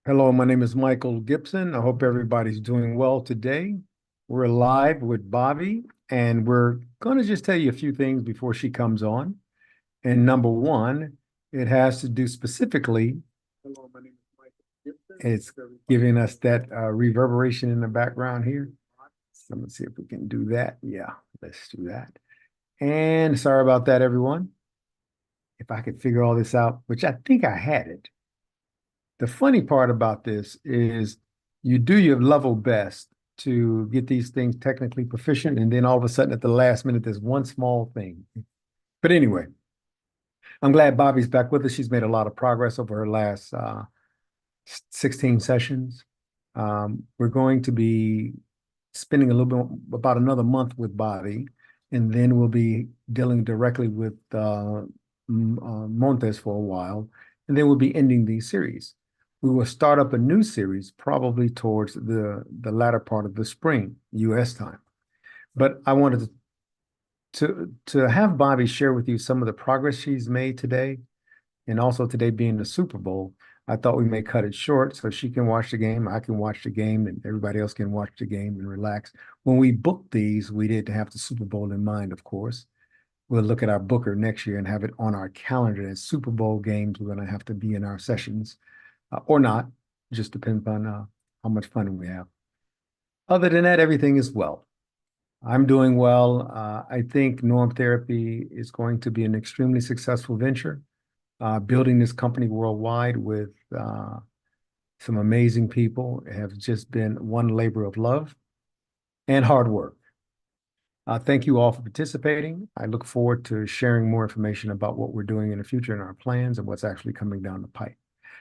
Hello, my name is Michael Gibson. I hope everybody's doing well today. We're live with Bobbi, and we're going to just tell you a few things before she comes on. And number one, it has to do specifically, hello, my name is Michael Gibson. It's giving us that reverberation in the background here. So let's see if we can do that. Yeah, let's do that. And sorry about that, everyone. If I could figure all this out, which I think I had it. The funny part about this is you do your level best to get these things technically proficient, and then all of a sudden at the last minute, there's one small thing. But anyway, I'm glad Bobbi's back with us. She's made a lot of progress over her last 16 sessions. We're going to be spending a little bit about another month with Bobbi, and then we'll be dealing directly with Montes for a while, and then we'll be ending the series. We will start up a new series probably towards the latter part of the spring, U.S. time. But I wanted to have Bobbi share with you some of the progress she's made today, and also today being the Super Bowl. I thought we may cut it short so she can watch the game, I can watch the game, and everybody else can watch the game and relax. When we booked these, we didn't have the Super Bowl in mind, of course. We'll look at our booker next year and have it on our calendar as Super Bowl games. We're going to have to be in our sessions or not. Just depends on how much fun we have. Other than that, everything is well. I'm doing well. I think norm therapy is going to be an extremely successful venture. Building this company worldwide with some amazing people have just been one labor of love and hard work. Thank you all for participating. I look forward to sharing more information about what we're doing in the future and our plans and what's actually coming down the pipe.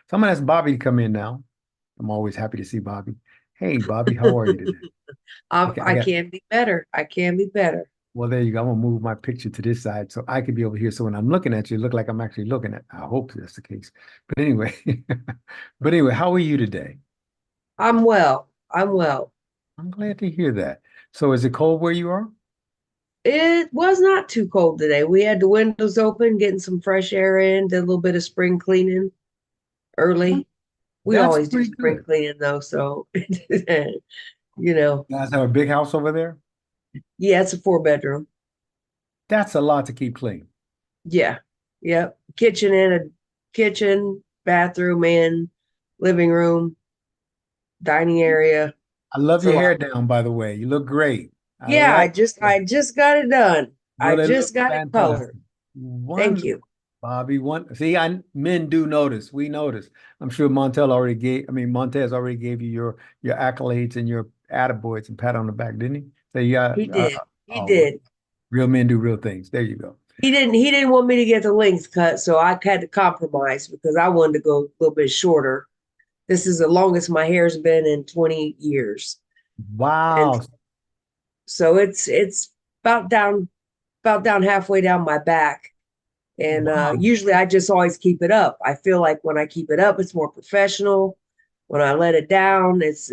So I'm going to ask Bobbi to come in now. I'm always happy to see Bobbi. Hey, Bobbi, how are you today? Okay, I can be better. I can be better. well, there you go. I'm gonna move my picture to this side so I can be over here. So when I'm looking at you, it look like I'm actually looking at. I hope that's the case. But anyway, but anyway, how are you today? I'm well. I'm well. I'm glad to hear that. So is it cold where you are? It was not too cold today. We had the windows open, getting some fresh air in, did a little bit of spring cleaning early. We That's always do pretty spring good. cleaning though, so you know, You guys have a big house over there? yeah, it's a 4 bedroom. That's a lot to keep clean. Yeah. Yep. Kitchen, bathroom in, living room, dining area. I love It's a your hair lot. down, by the way. You look great. I Yeah, like it. I just got it done. I Really just looks got it fantastic. colored. Thank Wonderful. you. Bobbi, one. See, men do notice. We notice. I'm sure Montez already gave you your accolades and your attaboys and pat on the back, didn't he? So yeah, He did. He oh, did. real men do real things. There you go. He didn't want me to get the length cut, so I had to compromise because I wanted to go a little bit shorter. This is the longest my hair's been in 20 years. And Wow. so it's about down about down halfway down my back. And Wow. usually I just always keep it up. I feel like when I keep it up, it's more professional. When I let it down, it's.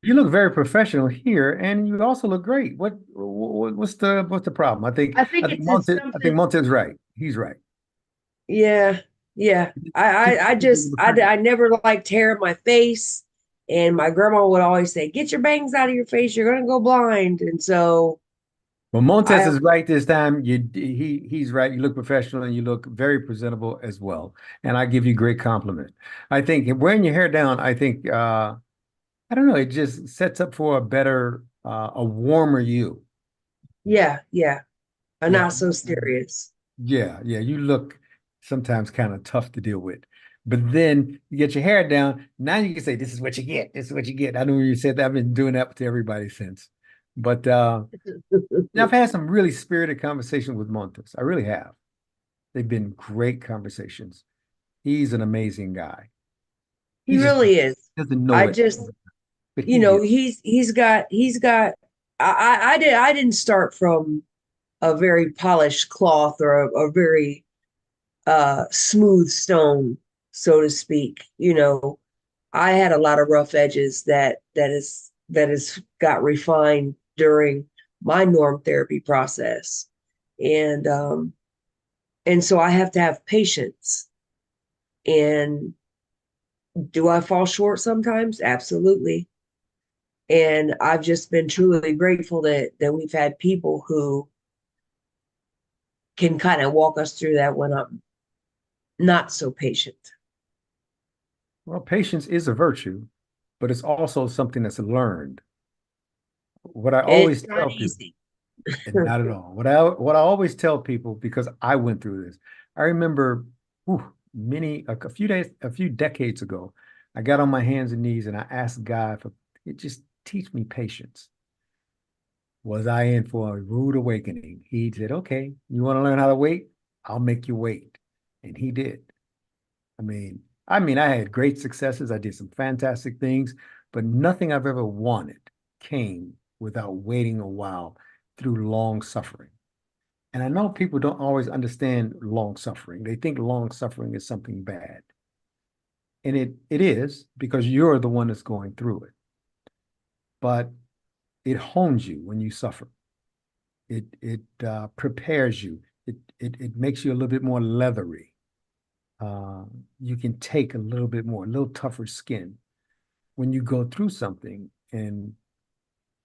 You look very professional here, and you also look great. What's the problem? I think it's I think something. Montez right. He's right. Yeah, yeah. I never liked hair in my face, and my grandma would always say, "Get your bangs out of your face. You're gonna go blind." And so Well, Montez I, is right this time. He's right. You look professional and you look very presentable as well. And I give you great compliment. I think wearing your hair down, I think I don't know, it just sets up for a better a warmer you. yeah, yeah. I'm Yeah. not so serious. Yeah. You look sometimes kind of tough to deal with. But then you get your hair down. Now you can say, this is what you get. This is what you get. I know you said that. I've been doing that to everybody since. But now I've had some really spirited conversations with Montes. I really have. They've been great conversations. He's an amazing guy. He He just really is. doesn't know I it, just, but he is. he's got. I didn't start from a very polished cloth or a very smooth stone, so to speak. I had a lot of rough edges that is got refined during my norm therapy process. And so I have to have patience. And Do I fall short sometimes? Absolutely. And I've just been truly grateful that we've had people who can kind of walk us through that when I'm not so patient. Well, patience is a virtue, but it's also something that's learned. What I It's always not tell people, easy. and not at all. What I always tell people, because I went through this. I remember a few days, a few decades ago, I got on my hands and knees and I asked God for it, just teach me patience. Was I in for a rude awakening? He said, okay, you want to learn how to wait? I'll make you wait. And he did. I had great successes. I did some fantastic things, but nothing I've ever wanted came without waiting a while through long suffering. And I know people don't always understand long suffering. They think long suffering is something bad. And it is, because you're the one that's going through it. But it hones you when you suffer. It prepares you. It makes you a little bit more leathery. Uh, you can take a little bit more, a little tougher skin when you go through something. And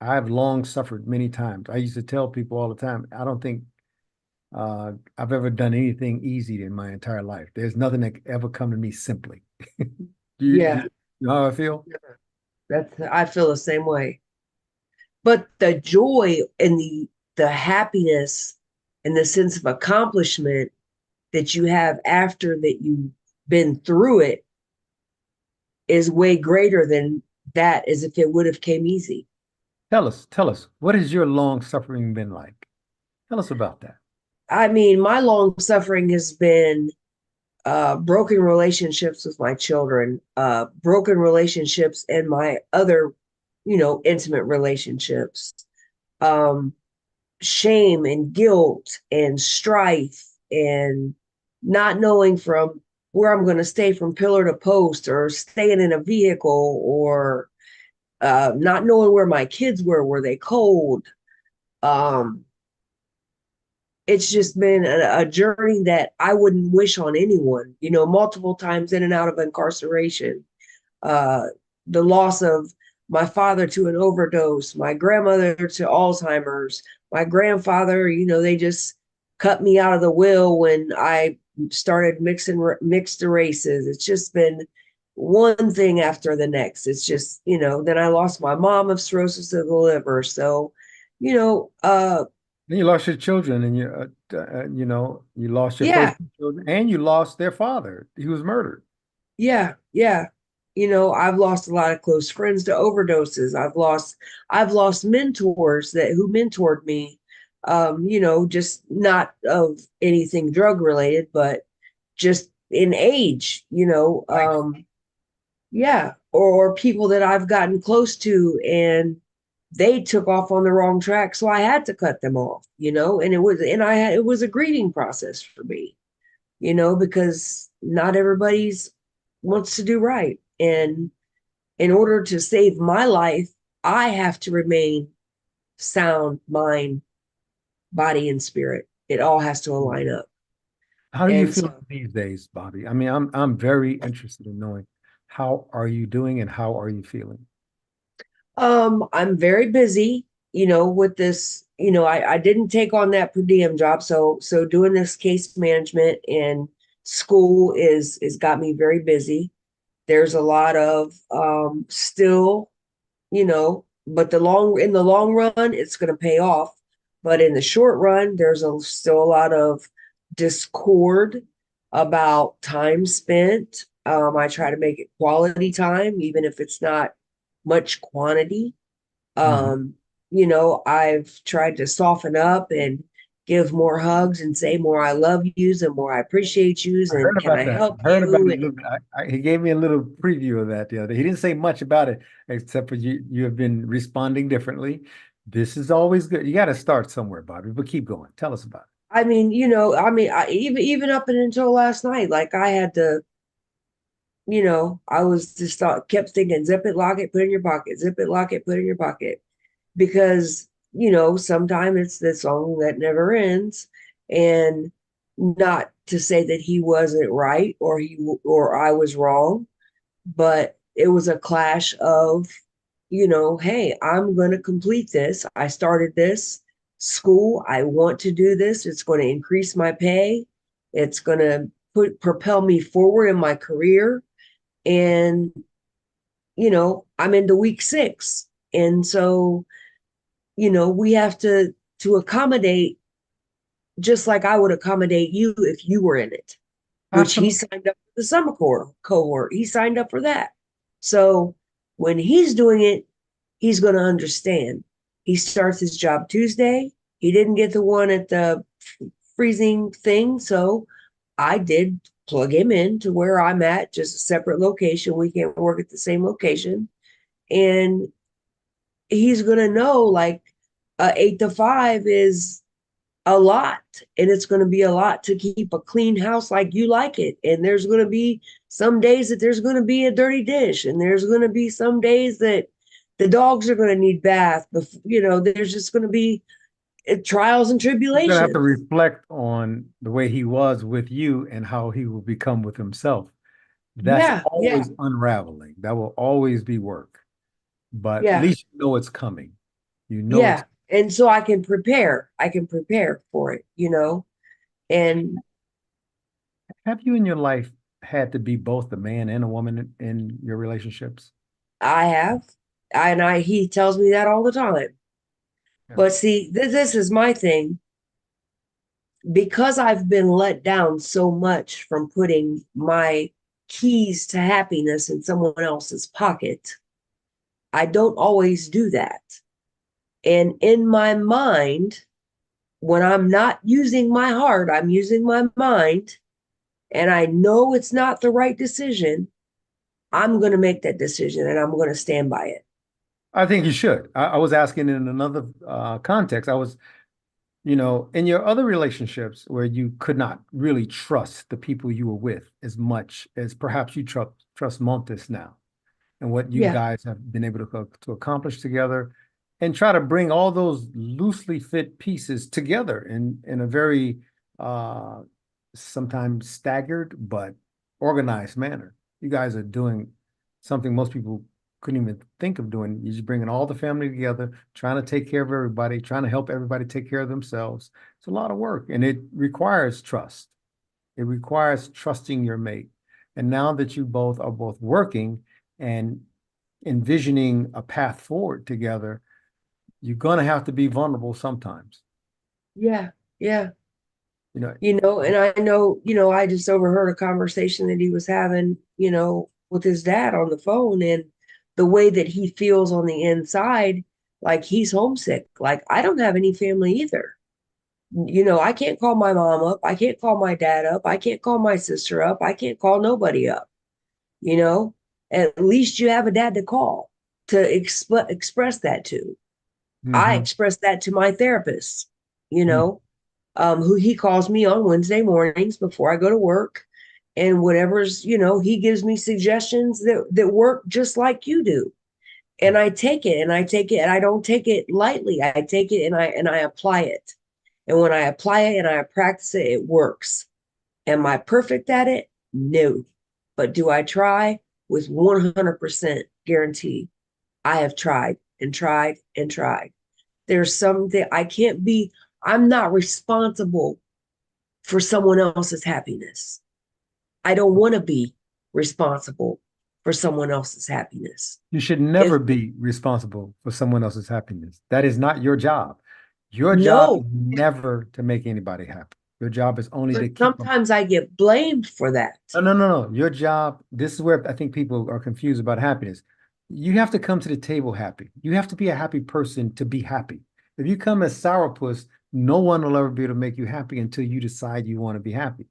I've long suffered many times. I used to tell people all the time, I don't think I've ever done anything easy in my entire life. There's nothing that could ever come to me simply. Do Yeah, you know how I feel? I feel the same way. But the joy and the happiness and the sense of accomplishment that you have after that you've been through it is way greater than that as if it would have came easy. Tell us, what has your long suffering been like? Tell us about that. I mean, my long suffering has been broken relationships with my children, broken relationships and my other, intimate relationships, um, shame and guilt and strife and not knowing from where I'm going to stay from pillar to post or staying in a vehicle or not knowing where my kids were they cold? Um, it's just been a journey that I wouldn't wish on anyone, multiple times in and out of incarceration, uh, the loss of my father to an overdose, my grandmother to Alzheimer's, my grandfather, they just cut me out of the will when I started mixed races. It's just been one thing after the next. It's just, then I lost my mom of cirrhosis of the liver. So, you know, uh, Then you lost your children, and you lost your first yeah, children, and you lost their father. He was murdered. yeah, yeah. I've lost a lot of close friends to overdoses. I've lost mentors that who mentored me. Just not of anything drug related, but just in age, Life. yeah, or people that I've gotten close to and they took off on the wrong track, so I had to cut them off, and it was a grieving process for me, because not everybody's wants to do right. And in order to save my life, I have to remain sound mind, body, and spirit. It all has to align up. How do you And feel so these days, Bobby? I'm very interested in knowing how are you doing and how are you feeling? I'm very busy, with this, I didn't take on that per diem job. So doing this case management and school is got me very busy. There's a lot of still, but in the long run, it's gonna pay off. But in the short run, there's still a lot of discord about time spent. I try to make it quality time, even if it's not much quantity. Mhm. Um, I've tried to soften up and give more hugs and say more I love yous and more I appreciate yous I heard and can about I that. help I heard about you? it a And little bit. He gave me a little preview of that the other day. He didn't say much about it, except for you have been responding differently. This is always good. You got to start somewhere, Bobby, but keep going. Tell us about I mean, even up and until last night, like I had to, I was just kept thinking, zip it, lock it, put it in your pocket, zip it, lock it, put it in your pocket, because sometimes it's the song that never ends, and not to say that he wasn't right or I was wrong, but it was a clash of, hey, I'm going to complete this. I started this school. I want to do this. It's going to increase my pay. It's going to propel me forward in my career. And, I'm into week 6. And so, we have to accommodate, just like I would accommodate you if you were in it, which he Absolutely. signed up for the summer core cohort. He signed up for that. So when he's doing it, he's going to understand. He starts his job Tuesday. He didn't get the one at the freezing thing. So I did plug him in to where I'm at, just a separate location. We can't work at the same location. And he's going to know like 8 to 5 is a lot, and it's going to be a lot to keep a clean house like you like it. And there's going to be some days that there's going to be a dirty dish, and there's going to be some days that the dogs are going to need bath. But there's just going to be trials and He's gonna have to tribulations. reflect on the way he was with you and how he will become with himself. That's Yeah, yeah, always unraveling. That will always be work. But at yeah, least you know it's coming. You know it's yeah. And so I can prepare for it, and have you in your life had to be both a man and a woman in your relationships? I have, he tells me that all the time. Yeah. But see, this is my thing. Because I've been let down so much from putting my keys to happiness in someone else's pocket, I don't always do that. And in my mind, when I'm not using my heart, I'm using my mind, and I know it's not the right decision, I'm going to make that decision and I'm going to stand by it. I think you should. I was asking in another context. I was, in your other relationships where you could not really trust the people you were with as much as perhaps you trust Montes now, and what you Yeah. guys have been able to accomplish together, and try to bring all those loosely fit pieces together in a very uh, sometimes staggered but organized manner. You guys are doing something most people couldn't even think of doing. You're just bringing all the family together, trying to take care of everybody, trying to help everybody take care of themselves. It's a lot of work, and it requires trust. It requires trusting your mate. And now that you both are both working and envisioning a path forward together, you're going to have to be vulnerable sometimes. Yeah. Yeah. You know, And I know, I just overheard a conversation that he was having, with his dad on the phone, and the way that he feels on the inside, like he's homesick. Like, I don't have any family either. I can't call my mom up. I can't call my dad up. I can't call my sister up. I can't call nobody up. You know, at least you have a dad to call to express that to. I mhm. express that to my therapist, you know, who he calls me on Wednesday mornings before I go to work. And whatever's, he gives me suggestions that work just like you do. And I take it, and I take it, and I don't take it lightly. I take it, and I apply it. And when I apply it and I practice it, it works. Am I perfect at it? No. But do I try? With 100% guarantee. I have tried and tried and tried. There's something I can't be, I'm not responsible for someone else's happiness. I don't want to be responsible for someone else's happiness. You should If never be responsible for someone else's happiness. That is not your job. Your job is no, never to make anybody happy. Your job is only but to keep them. sometimes I get blamed for that. No, no, no, no. Your job, this is where I think people are confused about happiness. You have to come to the table happy. You have to be a happy person to be happy. If you come as sourpuss, no one will ever be able to make you happy until you decide you want to be happy.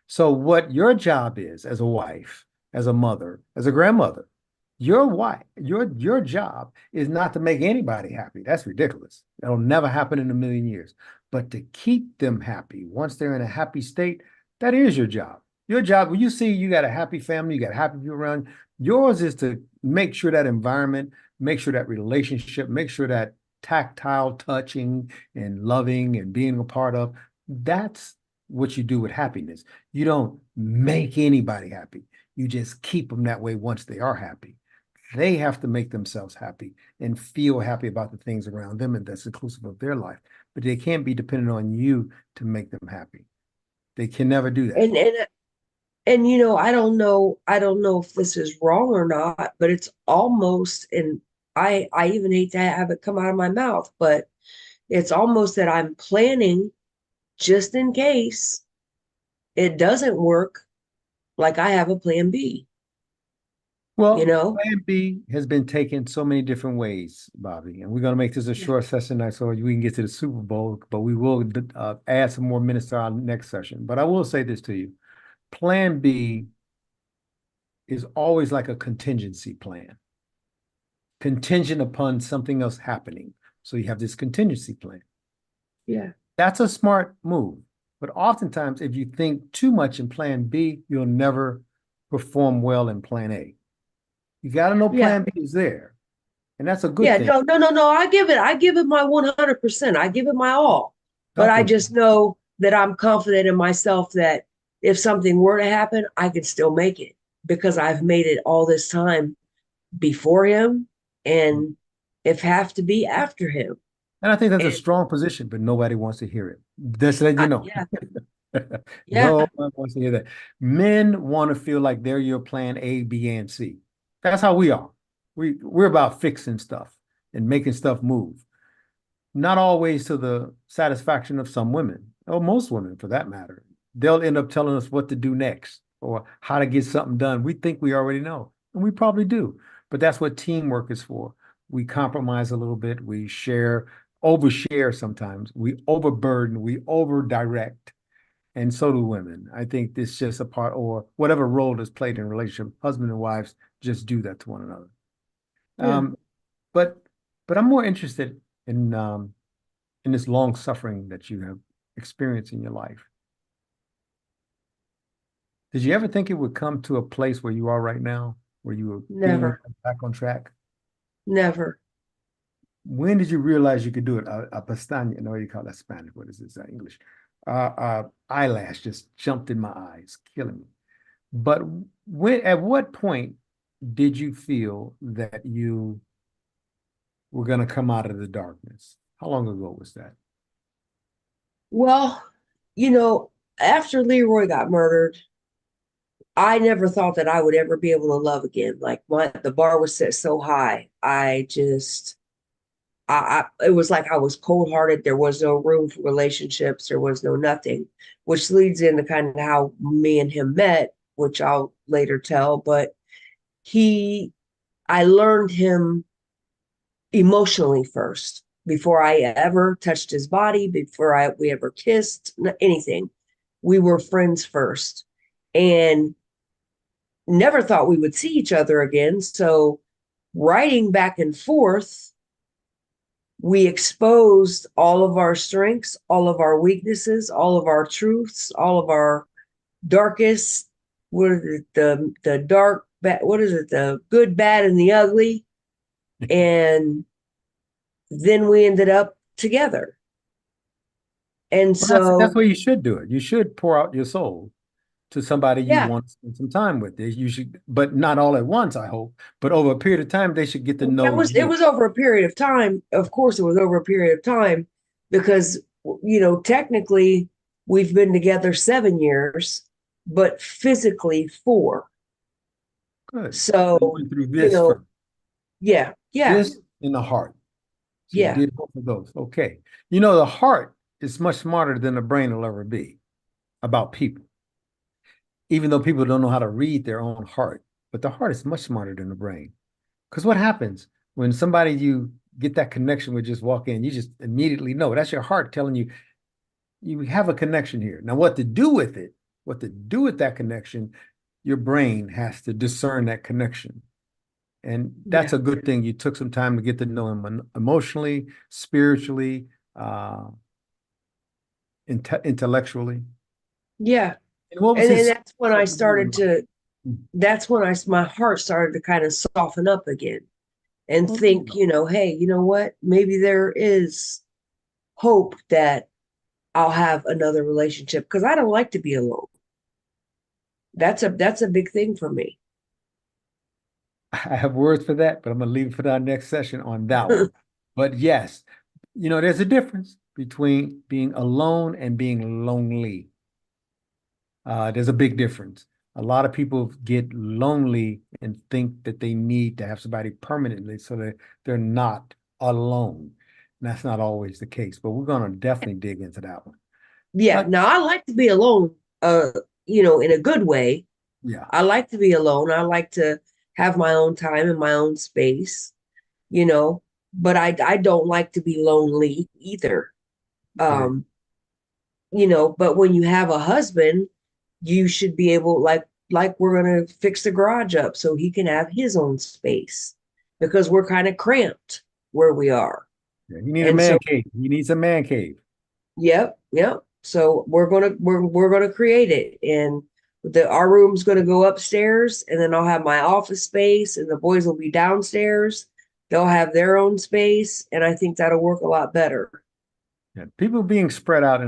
So what your job is as a wife, as a mother, as a grandmother, your job is not to make anybody happy. That's ridiculous. That'll never happen in a million years. But to keep them happy once they're in a happy state, that is your job. Your job, when you see you got a happy family, you got happy people around, yours is to make sure that environment, make sure that relationship, make sure that tactile touching and loving and being a part of, that's what you do with happiness. You don't make anybody happy. You just keep them that way once they are happy. They have to make themselves happy and feel happy about the things around them, and that's inclusive of their life. But they can't be dependent on you to make them happy. They can never do that. And I don't know if this is wrong or not, but it's almost, and I even hate to have it come out of my mouth, but it's almost that I'm planning just in case it doesn't work, like I have a plan B, you Well, know? Plan B has been taken so many different ways, Bobbi, and we're going to make this a Yeah. short session tonight so we can get to the Super Bowl, but we will add some more minutes to our next session. But I will say this to you. Plan B is always like a contingency plan, contingent upon something else happening. So you have this contingency plan. Yeah. That's a smart move. But oftentimes, if you think too much in Plan B, you'll never perform well in Plan A. You got to know Yeah. Plan B is there. And that's a good Yeah. thing. No. I give it my 100%. I give it my all. But I Okay. just know that I'm confident in myself that if something were to happen, I can still make it because I've made it all this time before him and if have to be after him. And I think that's a And strong position, but nobody wants to hear it. Just let you know. yeah, yeah, No one wants to hear that. Men want to feel like they're your plan A, B, and C. That's how we are. We're about fixing stuff and making stuff move. Not always to the satisfaction of some women, or most women for that matter. They'll end up telling us what to do next or how to get something done. We think we already know, and we probably do. But that's what teamwork is for. We compromise a little bit. We share, overshare sometimes. We overburden, we overdirect. And so do women. I think this just a part, or whatever role is played in a relationship, husband and wives just do that to one another. yeah. Um, but but I'm more interested in this long suffering that you have experienced in your life. Did you ever think it would come to a place where you are right now, where you were getting Never, back on track? never. When did you realize you could do it? A pestaña, no, you call that Spanish. What is this? English. Eyelash just jumped in my eyes, killing me. But at what point did you feel that you were going to come out of the darkness? How long ago was that? Well, you know, after Leroy got murdered, I never thought that I would ever be able to love again. Like the bar was set so high. It was like I was cold hearted. There was no room for relationships. There was no nothing, which leads into kind of how me and him met, which I'll later tell. But he, I learned him emotionally first before I ever touched his body, we ever kissed, anything. We were friends first and never thought we would see each other again. So writing back and forth, we exposed all of our strengths, all of our weaknesses, all of our truths, all of our darkest, what is it, the dark, what is it, the good, bad, and the ugly. And then we ended up together. And Well, that's so, where you should do it. You should pour out your soul to somebody you yeah, want to spend some time with. You should, but not all at once, I hope. But over a period of time, they should get to know it you. was over a period of time. Of course, it was over a period of time because, technically we've been together 7 years, but physically 4. Good. So you So, went through you this know, first, yeah, yeah, this in the heart. So you yeah, did both of those. Okay. You know, the heart is much smarter than the brain will ever be about people, even though people don't know how to read their own heart. But the heart is much smarter than the brain. Because what happens when somebody you get that connection with just walk in, you just immediately know that's your heart telling you you have a connection here. Now, what to do with it, what to do with that connection, your brain has to discern that connection. And that's yeah, a good thing. You took some time to get to know him emotionally, spiritually, intellectually. yeah. And what was And then his? that's when my heart started to kind of soften up again and think, hey, you know what? Maybe there is hope that I'll have another relationship because I don't like to be alone. That's a big thing for me. I have words for that, but I'm going to leave it for our next session on that one. But yes, there's a difference between being alone and being lonely. There's a big difference. A lot of people get lonely and think that they need to have somebody permanently so that they're not alone. And that's not always the case, but we're going to definitely dig into that one. Yeah, now I like to be alone, in a good way. Yeah. I like to be alone. I like to have my own time and my own space, you know, but I don't like to be lonely either. Yeah. Um, but when you have a husband, you should be able, like we're gonna fix the garage up so he can have his own space because we're kind of cramped where we are. Yeah. You need a And man so, cave. He needs a man cave. yep, yep. So we're gonna create it, and our room's gonna go upstairs, and then I'll have my office space, and the boys will be downstairs. They'll have their own space, and I think that'll work a lot better. Yeah. People being spread out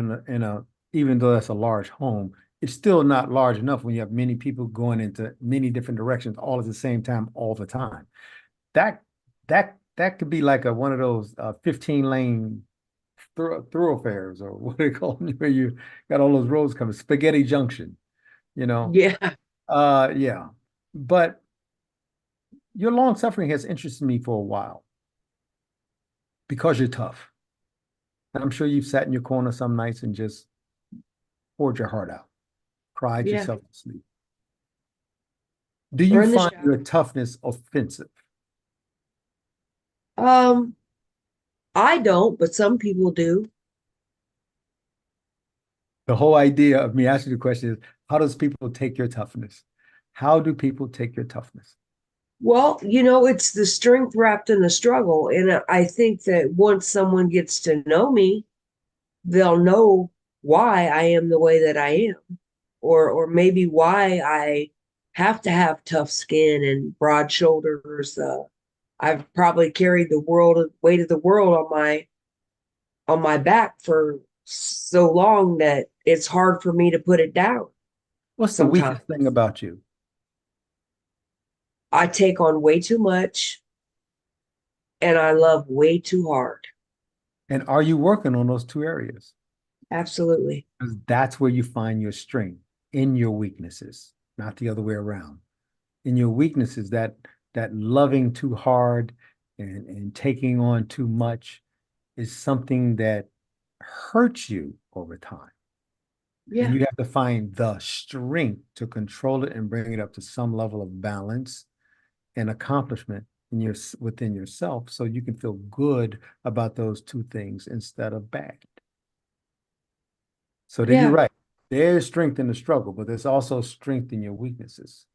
even though that's a large home, it's still not large enough when you have many people going into many different directions all at the same time, all the time. That that could be like one of those 15-lane thoroughfares, or what do they call them, where you got all those roads coming, spaghetti junction, you know. Yeah, Yeah. But your long suffering has interested me for a while because you're tough. And I'm sure you've sat in your corner some nights and just poured your heart out, cried yeah. yourself to sleep. Do Or you in the find shower. your toughness offensive? Um, I don't, but some people do. The whole idea of me asking the question is, how does people take your toughness? How do people take your toughness? Well, it's the strength wrapped in the struggle. And I think that once someone gets to know me, they'll know why I am the way that I am, or maybe why I have to have tough skin and broad shoulders. I've probably carried the weight of the world on my back for so long that it's hard for me to put it down What's the sometimes. weakest thing about you? I take on way too much and I love way too hard. And are you working on those two areas? Absolutely. Because that's where you find your strength, in your weaknesses, not the other way around. In your weaknesses, that loving too hard and taking on too much is something that hurts you over time. And Yeah. you have to find the strength to control it and bring it up to some level of balance and accomplishment within yourself, so you can feel good about those two things instead of bad. So that you're Yeah. right. There's strength in the struggle, but there's also strength in your weaknesses.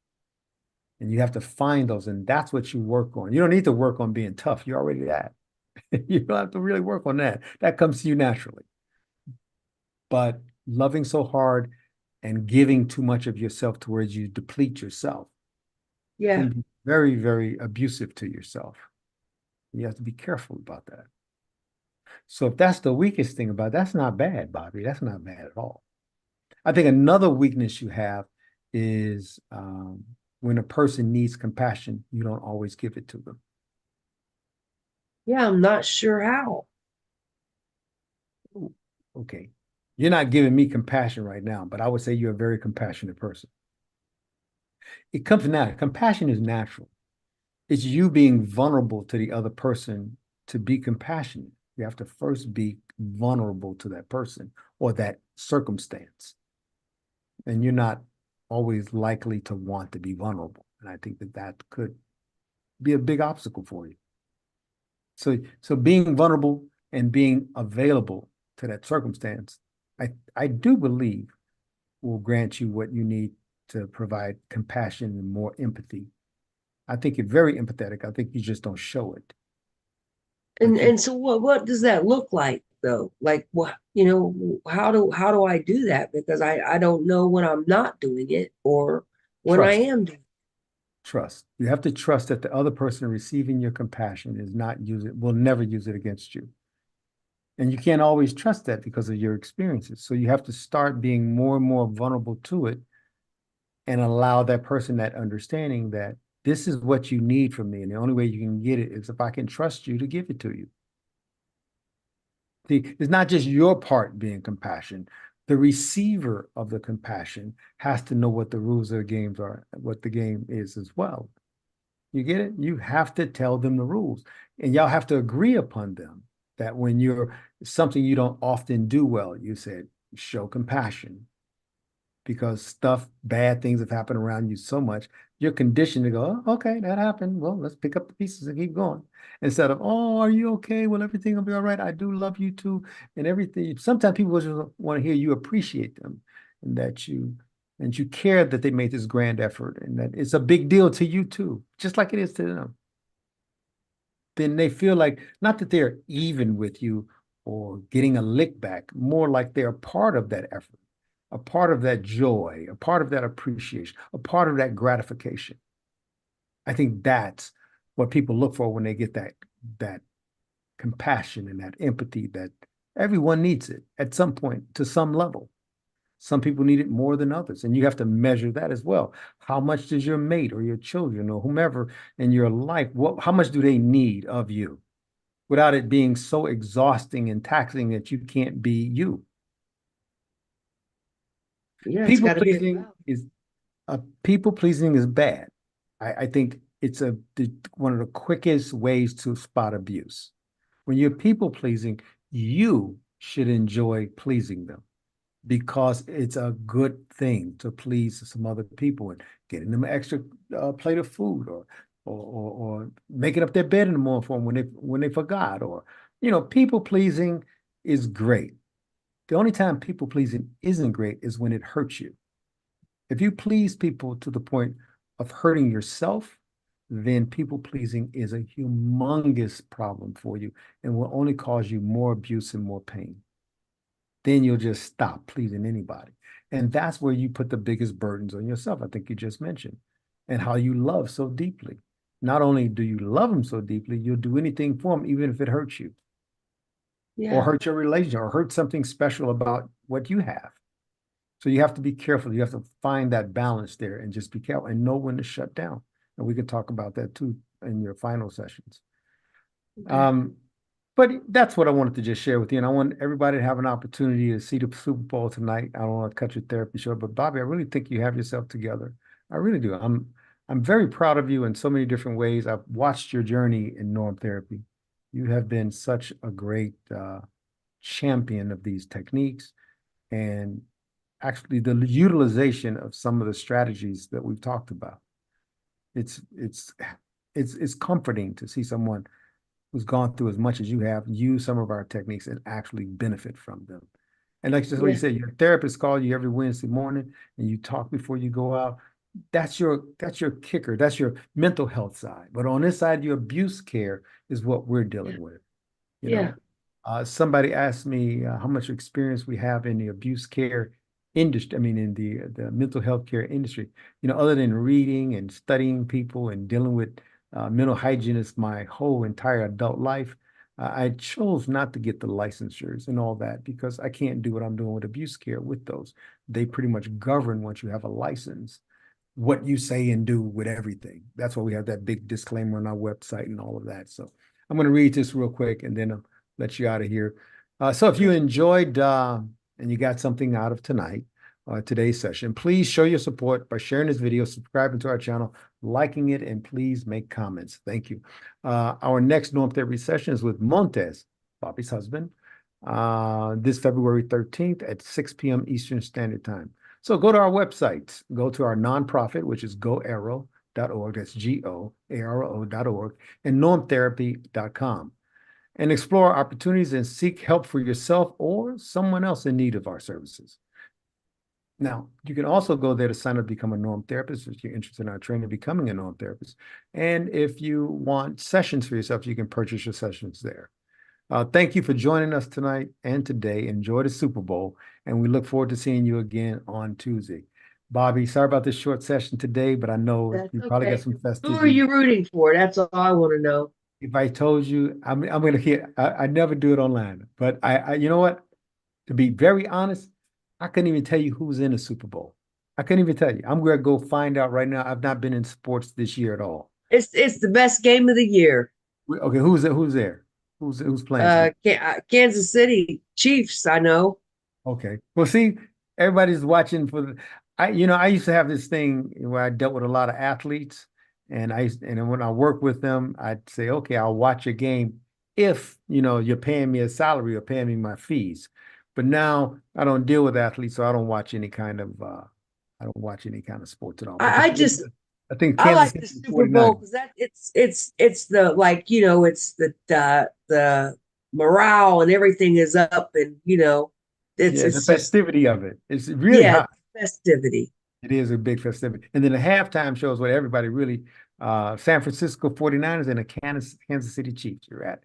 And you have to find those, and that's what you work on. You don't need to work on being tough. You're already that. You don't have to really work on that. That comes to you naturally. But loving so hard and giving too much of yourself towards you deplete yourself Yeah. can be very, very abusive to yourself. You have to be careful about that. So if that's the weakest thing about it, that's not bad, Bobbi. That's not bad at all. I think another weakness you have is when a person needs compassion, you don't always give it to them. Yeah. I'm not sure how. Ooh, okay. You're not giving me compassion right now, but I would say you're a very compassionate person. It comes natural. Compassion is natural. It's you being vulnerable to the other person to be compassionate. You have to first be vulnerable to that person or that circumstance. And you're not always likely to want to be vulnerable. And I think that could be a big obstacle for you. So being vulnerable and being available to that circumstance, I do believe will grant you what you need to provide compassion and more empathy. I think you're very empathetic. I think you just don't show it. I And think and so what does that look like though? Like what, how do I do that? Because I don't know when I'm not doing it or when I trust, am doing it. trust. You have to trust that the other person receiving your compassion is not use it, will never use it against you. And you can't always trust that because of your experiences. So you have to start being more and more vulnerable to it and allow that person that understanding that this is what you need from me. And the only way you can get it is if I can trust you to give it to you. See, it's not just your part being compassion. The receiver of the compassion has to know what the rules of the games are, what the game is as well. You get it? You have to tell them the rules, and y'all have to agree upon them. That when you're something you don't often do well, you said show compassion because bad things have happened around you so much, you're conditioned to go, oh, okay, that happened. Well, let's pick up the pieces and keep going. Instead of, oh, are you okay? Well, everything will be all right. I do love you too. And everything. Sometimes people just want to hear you appreciate them and that you care that they made this grand effort and that it's a big deal to you too, just like it is to them. Then they feel like not that they're even with you or getting a lick back, more like they're a part of that effort, a part of that joy, a part of that appreciation, a part of that gratification. I think that's what people look for when they get that compassion and that empathy that everyone needs it at some point to some level. Some people need it more than others, and you have to measure that as well. How much does your mate or your children or whomever in your life, how much do they need of you without it being so exhausting and taxing that you can't be you? Yeah, it's People got to be a pleasing balance. is people pleasing is bad. I think it's one of the quickest ways to spot abuse. When you're people pleasing, you should enjoy pleasing them because it's a good thing to please some other people and getting them an extra plate of food or making up their bed in the morning for them when they forgot or people pleasing is great. The only time people pleasing isn't great is when it hurts you. If you please people to the point of hurting yourself, then people pleasing is a humongous problem for you and will only cause you more abuse and more pain. Then you'll just stop pleasing anybody. And that's where you put the biggest burdens on yourself. I think you just mentioned, and how you love so deeply. Not only do you love them so deeply, you'll do anything for them, even if it hurts you or Yeah. hurt your relationship or hurt something special about what you have. So you have to be careful. You have to find that balance there and just be careful and know when to shut down. And we can talk about that too in your final sessions. Okay. Um, but that's what I wanted to just share with you. And I want everybody to have an opportunity to see the Super Bowl tonight. I don't want to cut your therapy short, but Bobbi, I really think you have yourself together. I really do. I'm very proud of you in so many different ways. I've watched your journey in norm therapy. You have been such a great champion of these techniques and actually the utilization of some of the strategies that we've talked about. It's it's it's comforting to see someone who's gone through as much as you have use some of our techniques and actually benefit from them. And like just what you Yeah. said, your therapist calls you every Wednesday morning and you talk before you go out. That's your kicker. That's your mental health side. But on this side, your abuse care is what we're Yeah. dealing with. You Yeah. know, somebody asked me how much experience we have in the abuse care industry. I mean, in the mental health care industry. Other than reading and studying people and dealing with mental hygienists my whole entire adult life, I chose not to get the licensures and all that because I can't do what I'm doing with abuse care with those. They pretty much govern once you have a license what you say and do with everything. That's why we have that big disclaimer on our website and all of that. So I'm going to read this real quick and then I'll let you out of here. So if you Okay. enjoyed and you got something out of today's session, please show your support by sharing this video, subscribing to our channel, liking it, and please make comments. Thank you. Our next norm therapy session is with Montez, Bobbi's husband, this February 13th at 6 p.m. Eastern Standard Time. So go to our website, go to our nonprofit, which is goarrow.org, that's GOARO.org, and normtherapy.com, and explore opportunities and seek help for yourself or someone else in need of our services. Now, you can also go there to sign up to become a norm therapist if you're interested in our training, becoming a norm therapist. And if you want sessions for yourself, you can purchase your sessions there. Thank you for joining us tonight and today. Enjoy the Super Bowl, and we look forward to seeing you again on Tuesday. Bobbi, sorry about this short session today, but I know That's you probably got okay. some Who are festivities. you rooting for? That's all I want to know. If I told you, I'm going to hit, I never do it online, but you know what? To be very honest, I couldn't even tell you who's in the Super Bowl. I can't even tell you. I'm going to go find out right now. I've not been in sports this year at all. It's the best game of the year. Okay, who's there? Who's there? Who's playing tonight? Kansas City Chiefs, I know. Okay. Well, see, everybody's watching for the. I used to have this thing where I dealt with a lot of athletes, and then when I work with them, I'd say, okay, I'll watch a game if you're paying me a salary or paying me my fees. But now I don't deal with athletes, so I don't watch any kind of sports at all. But I just I think I Kansas like City the Super Bowl 49. because that it's the like it's the morale and everything is up and Yeah, the it's just festivity of it. It's really yeah, hot. it's festivity. It is a big festivity. And then the halftime shows where everybody really San Francisco 49ers and the Kansas City Chiefs are at.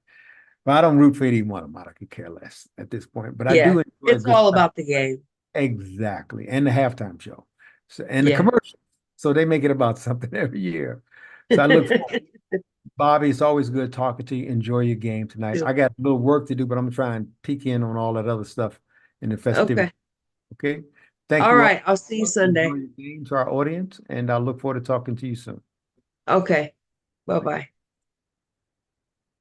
But I don't root for any one of them. I could care less at this point. But I Yeah, do enjoy a it's good all time. about the game. Exactly. And the halftime show. So, and the Yeah. commercials. So they make it about something every year. So I look forward. Bobby, it's always good talking to you. Enjoy your game tonight. I got a little work to do, but I'm gonna try and peek in on all that other stuff in the festivity. Okay. Okay. Thank All you all. right. I'll see you Enjoy Sunday. your game to our audience, and I look forward to talking to you soon. Okay. Bye bye.